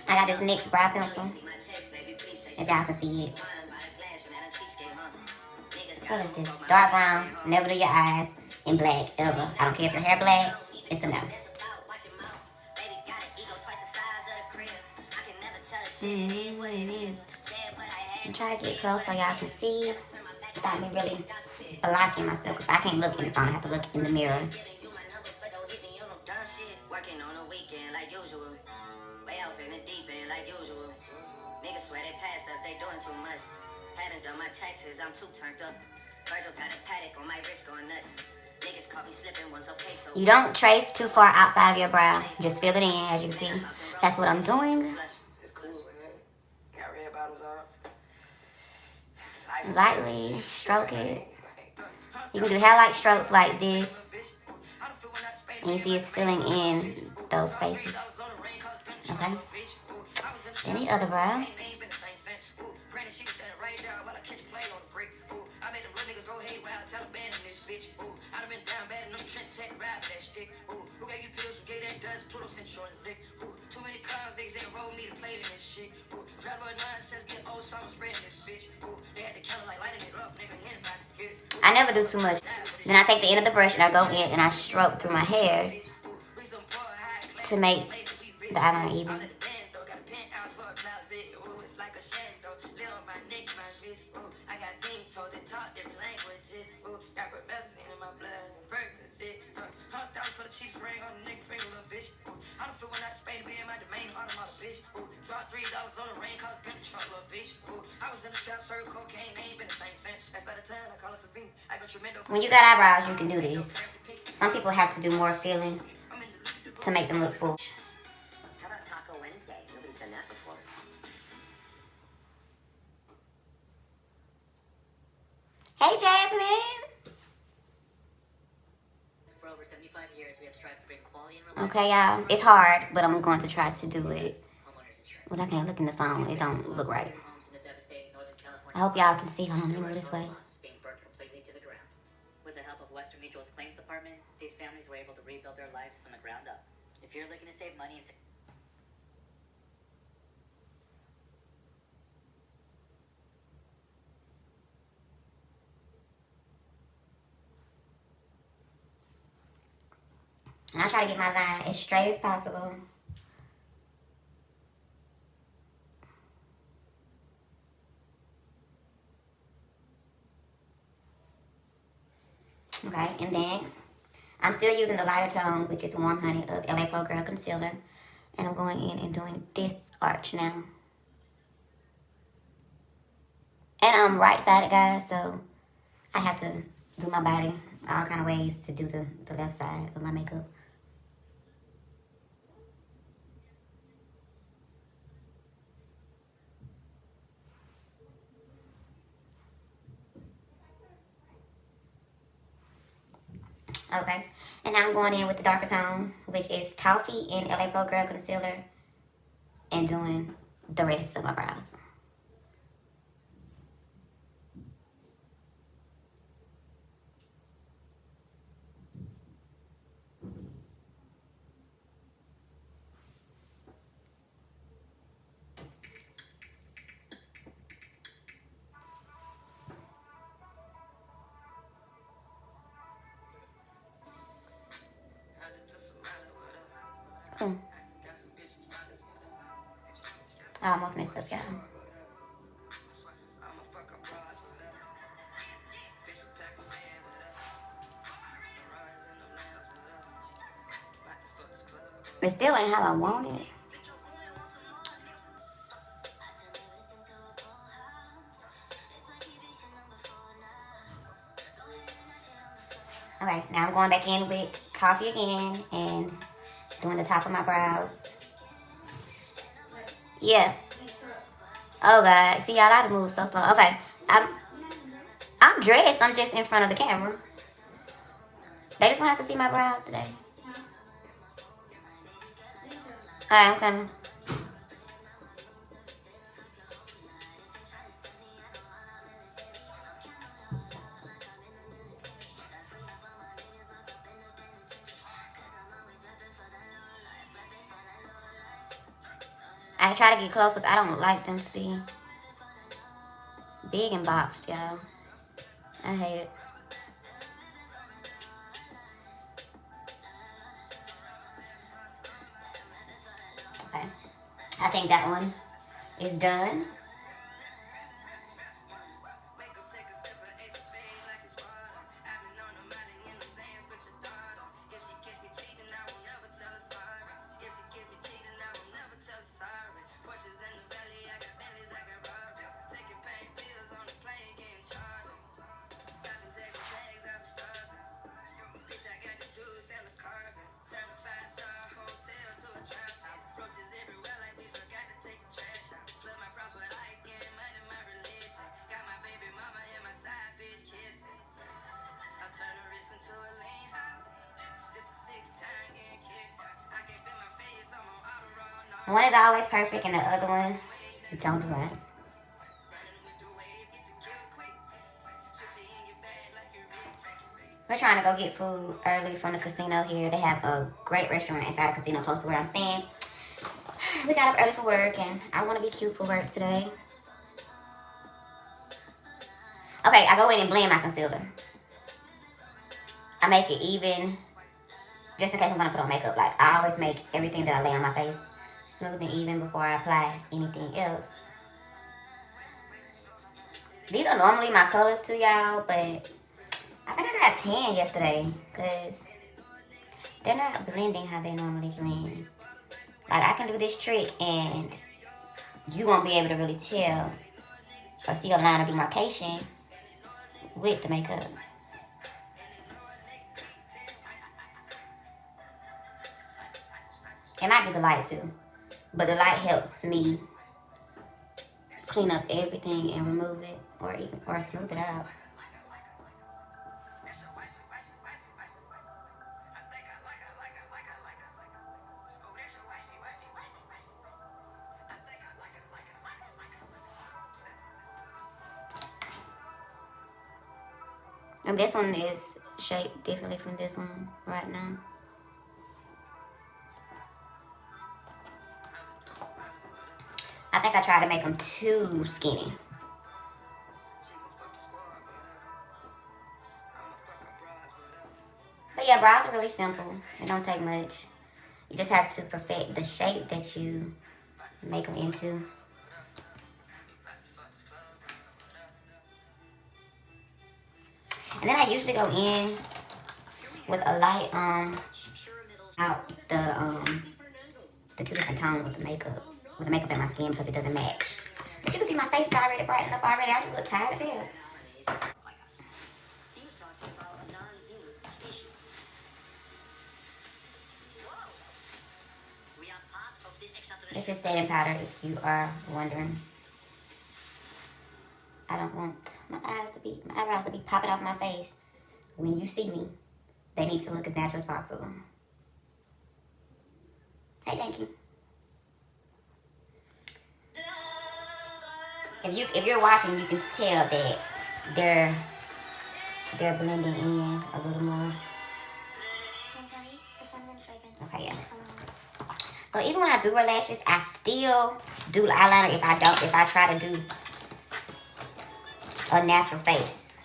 I got this NYX brow pencil. If y'all can see it. What is this? Dark brown. Never do your eyes in black ever. I don't care if your hair black. It's a no. What it is. I'm trying to get close so y'all can see without me really blocking myself, because I can't look in the phone. I have to look in the mirror. Working on a weekend like usual. Way off in the deep end like usual. Niggas swear they passed us, they doing too much. Haven't done my taxes, I'm too turned up. Virgil got a paddock on my wrist going nuts. Niggas caught me slipping once, okay, so you don't trace too far outside of your brow. Just fill it in, as you see. That's what I'm doing. It's cool, man. Got red bottles on. Lightly stroke it. You can do hair-like strokes like this. And you see it's filling in those spaces. Okay? And the other brow. I never do too much. Then I take the end of the brush and I go in and I stroke through my hairs to make the outline even. When you got eyebrows, you can do this. Some people have to do more filling to make them look full. How about Taco Wednesday? Nobody's done that before. Hey, Jasmine. For over 75 years, we have strived to bring quality and Okay, y'all. It's hard, but I'm going to try to do it. But I can't look in the phone. It don't look right. I hope y'all can see. Hold on, let me move this way. Being burnt completely to the ground. With the help of Western Mutual's claims department, these families were able to rebuild their lives from the ground up. If you're looking to save money and And I try to get my line as straight as possible. Okay, and then I'm still using the lighter tone, which is Warm Honey of LA Pro Girl Concealer. And I'm going in and doing this arch now. And I'm right-sided, guys, so I have to do my body all kind of ways to do the left side of my makeup. Okay, and now I'm going in with the darker tone, which is Toffee in LA Pro Girl Concealer, and doing the rest of my brows. Oh. I almost messed up, y'all. It still ain't how I want it. Okay, now I'm going back in with Toffee again and doing the top of my brows. Yeah. Oh God. See, y'all, I gotta move so slow. Okay. I'm dressed. I'm just in front of the camera. They just gonna have to see my brows today. Alright, I'm coming. I I try to get close because I don't like them to be big and boxed, y'all. I hate it. Okay. I think that one is done. One is always perfect and the other one don't do right. We're trying to go get food early from the casino here. They have a great restaurant inside the casino close to where I'm staying. We got up early for work and I want to be cute for work today. Okay, I go in and blend my concealer. I make it even just in case I'm going to put on makeup. Like, I always make everything that I lay on my face smooth and even before I apply anything else. These are normally my colors too, y'all, but I think I got 10 yesterday because they're not blending how they normally blend. Like, I can do this trick and you won't be able to really tell or see a line of demarcation with the makeup. It might be the light too, but the light helps me clean up everything and remove it or smooth it out. And this one is shaped differently from this one right now. I think I tried to make them too skinny. But yeah, brows are really simple. They don't take much. You just have to perfect the shape that you make them into. And then I usually go in with a light out the two different tones with the makeup in my skin because it doesn't match. But you can see my face is already brightened up already. I just look tired as hell. This is setting powder if you are wondering. I don't want my eyebrows to be popping off my face. When you see me, they need to look as natural as possible. Hey, thank you. If you're watching, you can tell that they're blending in a little more. Okay, yeah. So even when I do wear lashes, I still do eyeliner if I try to do a natural face.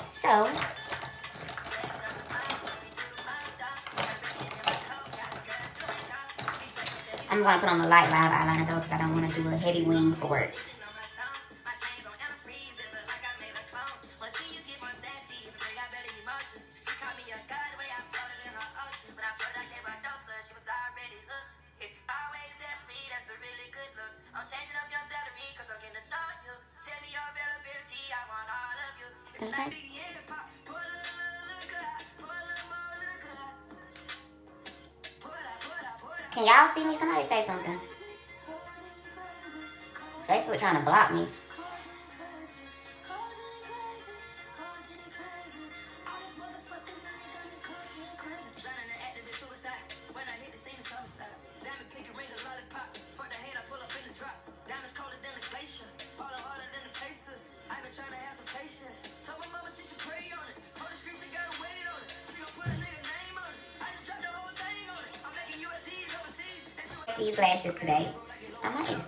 So I'm gonna put on the light loud eyeliner though because I don't want to do a heavy wing for work. Can y'all see me? Somebody say something. Facebook trying to block me. These lashes today. I might need to stop.